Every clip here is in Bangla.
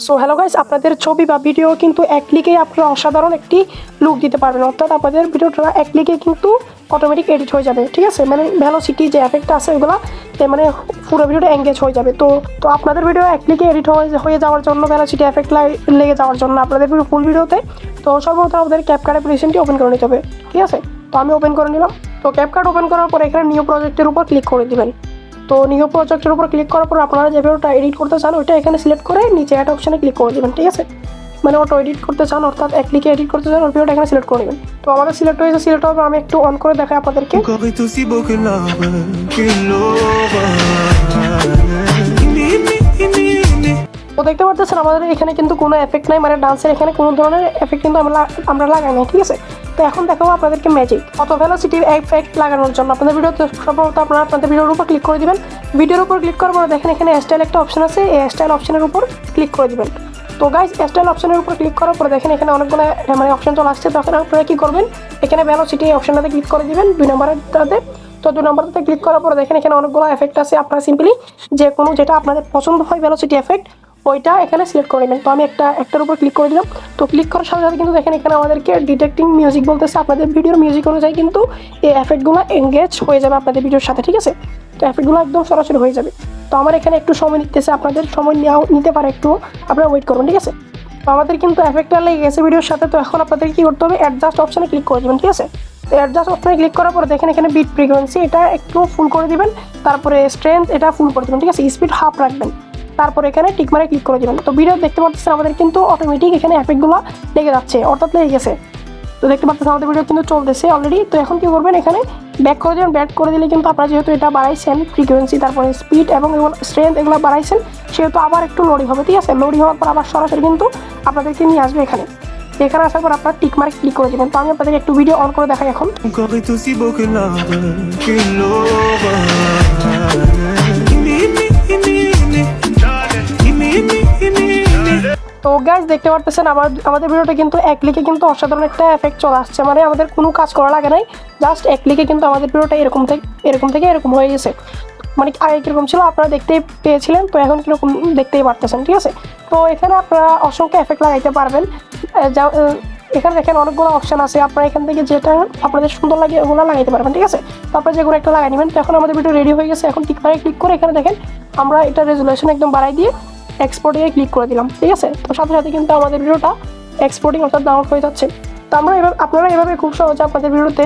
সো হ্যালো গাইস, আপনাদের ছবি বা ভিডিও কিন্তু এক ক্লিকেই আপনারা অসাধারণ একটি লুক দিতে পারবেন। অর্থাৎ আপনাদের ভিডিওটা এক ক্লিকে কিন্তু অটোমেটিক এডিট হয়ে যাবে, ঠিক আছে। মানে ভেলোসিটি যে এফেক্টটা আছে ওগুলো মানে পুরো ভিডিওটা এঙ্গেজ হয়ে যাবে। তো আপনাদের ভিডিও এক ক্লিকে এডিট হয়ে যাওয়ার জন্য, ভেলোসিটি এফেক্ট লেগে যাওয়ার জন্য আপনাদের ফুল ভিডিওতে তো সর্বপ্রথম আমাদের ক্যাপকাট অ্যাপ্লিকেশনটি ওপেন করে নিতে হবে, ঠিক আছে। তো আমি ওপেন করে নিলাম। তো ক্যাপকাট ওপেন করার পর এখানে নিউ প্রজেক্টের উপর ক্লিক করে দিবেন। তো নিউ প্রজেক্টের উপর ক্লিক করার পর আপনারা যে ভিডিওটা এডিট করতে চান ওইটা এখানে সিলেক্ট করে নিচে অ্যাড অপশনে ক্লিক করে দেবেন, ঠিক আছে। মানে অটো এডিট করতে চান, অর্থাৎ এক ক্লিকে এডিট করতে চান, ওই ভিডিওটা এখানে সিলেক্ট করে নেবেন। তো আমাদের সিলেক্ট হয়েছে, সিলেক্ট হবে। আমি একটু অন করে দেখাই আপনাদেরকে। তো দেখতে পাচ্ছেন আমাদের এখানে কিন্তু কোনো এফেক্ট নাই, মানে ডান্সের এখানে কোনো ধরনের এফেক্ট কিন্তু আমরা লাগাই নাই, ঠিক আছে। তো এখন দেখাবো আপনাদেরকে ম্যাজিক অটো ভেলোসিটির এফেক্ট লাগানোর জন্য আপনাদের ভিডিওতে সর্বপ্রথম আপনারা আপনাদের ভিডিওর উপর ক্লিক করে দিবেন। ভিডিওর উপর ক্লিক করার পর দেখেন এখানে স্টাইল একটা অপশন আছে, এই স্টাইল অপশনের উপর ক্লিক করে দিবেন। তো গাইস, স্টাইল অপশনের উপর ক্লিক করার পর দেখেন এখানে অনেকগুলো মানে অপশন চলে আসছে। তখন আপনারা কি করবেন, এখানে ভেলোসিটি অপশনটাতে ক্লিক করে দিবেন 2 নম্বরটাতে। তো 2 নম্বরটাতে ক্লিক করার পর দেখেন এখানে অনেকগুলো এফেক্ট আছে। আপনারা সিম্পলি যে কোনো যেটা আপনাদের পছন্দ হয় ভেলোসিটি এফেক্ট ওইটা এখানে সিলেক্ট করে নেবেন। তো আমি একটার উপর ক্লিক করে দিলাম। তো ক্লিক করার সাথে সাথে কিন্তু দেখেন এখানে আমাদেরকে ডিটেক্টিং মিউজিক বলতেছে। আপনাদের ভিডিওর মিউজিক অনুযায়ী কিন্তু এই এফেক্টগুলো এঙ্গেজ হয়ে যাবে আপনাদের ভিডিওর সাথে, ঠিক আছে। তো এফেক্টগুলো একদম সরাসরি হয়ে যাবে। তো আমার এখানে একটু সময় নিতেছে, আপনাদের সময় নিতে পারে, একটু আপনারা ওয়েট করবেন, ঠিক আছে। তো আমাদের কিন্তু এফেক্টটা লেগে গেছে ভিডিওর সাথে। তো এখন আপনাদের কি করতে হবে, অ্যাডজাস্ট অপশনে ক্লিক করে দেবেন, ঠিক আছে। তো অ্যাডজাস্ট অপশনে ক্লিক করার পর দেখেন এখানে বিট ফ্রিকোয়েন্সি এটা একটু ফুল করে দিবেন, তারপরে স্ট্রেংথ এটা ফুল করে দেবেন, ঠিক আছে। স্পিড হাফ রাখবেন, তারপর এখানে টিক মারে ক্লিক করে দেবেন। তো ভিডিও দেখতে পাচ্ছেন আমাদের কিন্তু অটোমেটিক এখানে এফেক্টগুলো লেগে যাচ্ছে, অর্থাৎ লেগে গেছে। তো দেখতে পাচ্ছেন আমাদের ভিডিও কিন্তু চলতেছে অলরেডি। তো এখন কি করবেন, এখানে ব্যাক করে দেবেন। ব্যাক করে দিলে কিন্তু আপনারা যেহেতু এটা বাড়াইছেন ফ্রিকোয়েন্সি, তারপরে স্পিড এবং স্ট্রেংথ এগুলো বাড়াইছেন, সেহেতু আবার একটু লোডিং হবে, ঠিক আছে। লোডিং হওয়ার পর আবার সরাসরি কিন্তু আপনাদেরকে নিয়ে আসবে এখানে। এখানে আসার পর আপনারা টিক মার্ক ক্লিক করে দেবেন। তো আমি আপনাদের একটু ভিডিও অন করে দেখাই এখন। তো গাইস, দেখতে পারতেছেন আমাদের ভিডিওটা কিন্তু এক ক্লিকে কিন্তু অসাধারণ একটা এফেক্ট চলে আসছে। মানে আমাদের কোনো কাজ করা লাগে নাই, জাস্ট এক ক্লিকে কিন্তু আমাদের ভিডিওটা এরকম থেকে এরকম হয়ে গেছে। মানে আগে কীরকম ছিল আপনারা দেখতেই পেয়েছিলেন, তো এখন কীরকম দেখতেই পারতেছেন, ঠিক আছে। তো এখানে আপনারা অসংখ্য এফেক্ট লাগাইতে পারবেন। এখানে দেখেন অনেকগুলো অপশান আছে, আপনারা এখান থেকে যেটা আপনাদের সুন্দর লাগে ওগুলো লাগাইতে পারবেন, ঠিক আছে। তারপরে যে কোনো একটা লাগাই নেবেন। তো এখন আমাদের ভিডিও রেডি হয়ে গেছে। এখন টিক মারে ক্লিক করে এখানে দেখেন আমরা এটা রেজুলেশন একদম বাড়াই দিয়ে এক্সপোর্টিংয়ে ক্লিক করে দিলাম, ঠিক আছে। তো সাথে সাথে কিন্তু আমাদের ভিডিওটা এক্সপোর্টিং অর্থাৎ ডাউনলোড হয়ে যাচ্ছে। তো আপনারা এভাবে খুব সহজে আপনাদের ভিডিওতে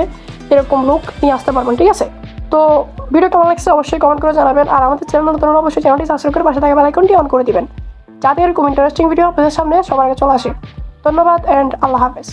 এরকম লুক নিয়ে আসতে পারবেন, ঠিক আছে। তো ভিডিও কেমন লাগছে অবশ্যই কমেন্ট করে জানাবেন। আর আমাদের চ্যানেল নতুন হলে অবশ্যই চ্যানেলটি সাবস্ক্রাইব করে পাশে থাকা বেল আইকনটি অন করে দিবেন, যাতে এরকম ইন্টারেস্টিং ভিডিও আপনাদের সামনে সবার আগে চলে আসে। ধন্যবাদ অ্যান্ড আল্লাহ হাফেজ।